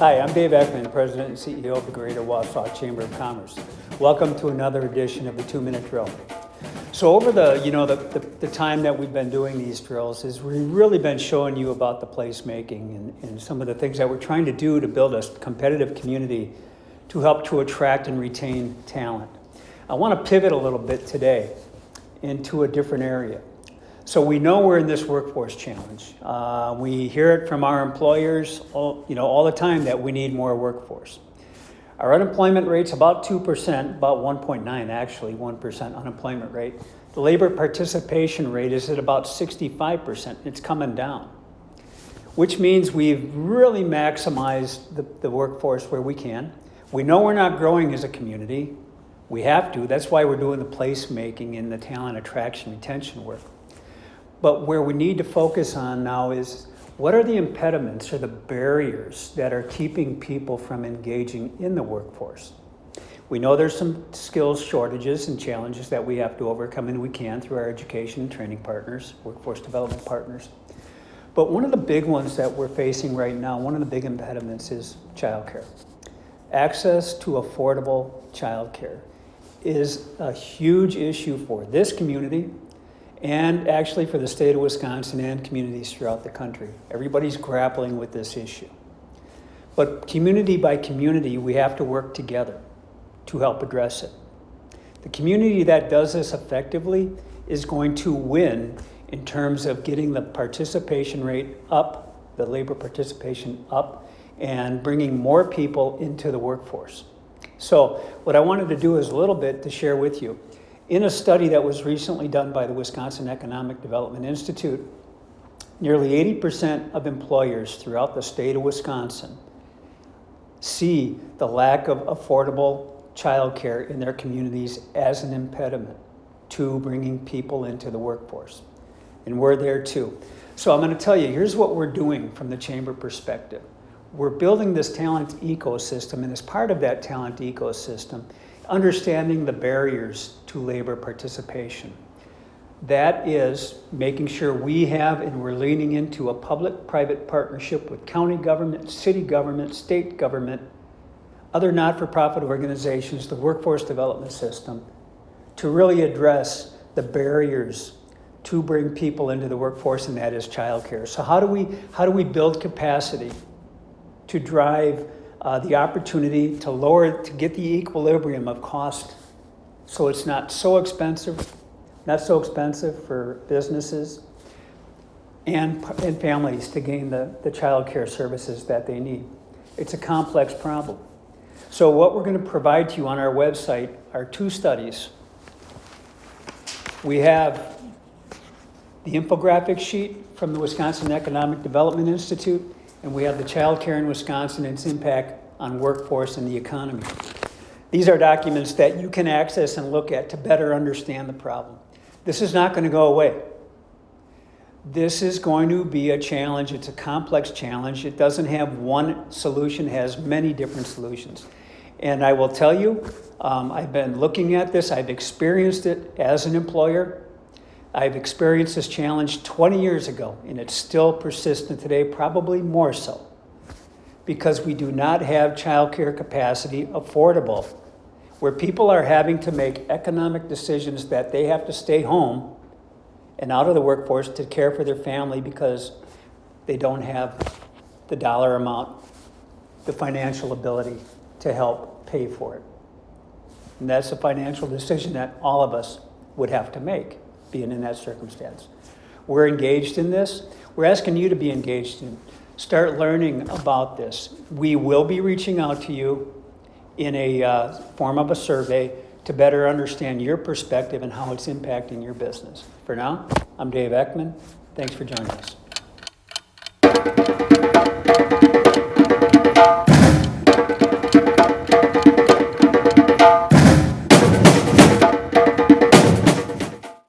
Hi, I'm Dave Eckmann, President and CEO of the Greater Wausau Chamber of Commerce. Welcome to another edition of the 2-Minute Drill. So over the time that we've been doing these drills is we've really been showing you about the placemaking and some of the things that we're trying to do to build a competitive community to help to attract and retain talent. I want to pivot a little bit today into a different area. So we know we're in this workforce challenge. We hear it from our employers all the time that we need more workforce. Our unemployment rate's about 2%, about 1.9 actually, 1% unemployment rate. The labor participation rate is at about 65%. It's coming down, which means we've really maximized the workforce where we can. We know we're not growing as a community. We have to. That's why we're doing the placemaking and the talent attraction retention work. But where we need to focus on now is what are the impediments or the barriers that are keeping people from engaging in the workforce? We know there's some skills shortages and challenges that we have to overcome, and we can through our education and training partners, workforce development partners. But one of the big ones that we're facing right now, one of the big impediments is childcare. Access to affordable childcare is a huge issue for this community, and actually for the state of Wisconsin and communities throughout the country. Everybody's grappling with this issue. But community by community, we have to work together to help address it. The community that does this effectively is going to win in terms of getting the participation rate up, the labor participation up, and bringing more people into the workforce. So what I wanted to do is a little bit to share with you. In a study that was recently done by the Wisconsin Economic Development Institute, nearly 80% of employers throughout the state of Wisconsin see the lack of affordable childcare in their communities as an impediment to bringing people into the workforce. And we're there too. So I'm going to tell you, here's what we're doing from the chamber perspective. We're building this talent ecosystem, and as part of that talent ecosystem, understanding the barriers to labor participation. That is making sure we have and we're leaning into a public-private partnership with county government, city government, state government, other not-for-profit organizations, the workforce development system, to really address the barriers to bring people into the workforce, and that is childcare. So how do we build capacity to drive the opportunity to get the equilibrium of cost so it's not so expensive for businesses and families to gain the child care services that they need. It's a complex problem. So what we're going to provide to you on our website are 2 studies. We have the infographic sheet from the Wisconsin Economic Development Institute, and we have the Child Care in Wisconsin and its impact on workforce and the economy. These are documents that you can access and look at to better understand the problem. This is not going to go away. This is going to be a challenge. It's a complex challenge. It doesn't have one solution, it has many different solutions. And I will tell you, I've been looking at this. I've experienced it as an employer. I've experienced this challenge 20 years ago, and it's still persistent today, probably more so, because we do not have childcare capacity affordable, where people are having to make economic decisions that they have to stay home and out of the workforce to care for their family because they don't have the dollar amount, the financial ability to help pay for it. And that's a financial decision that all of us would have to make, being in that circumstance. We're engaged in this. We're asking you to be engaged in. Start learning about this. We will be reaching out to you in a form of a survey to better understand your perspective and how it's impacting your business. For now, I'm Dave Eckmann. Thanks for joining us.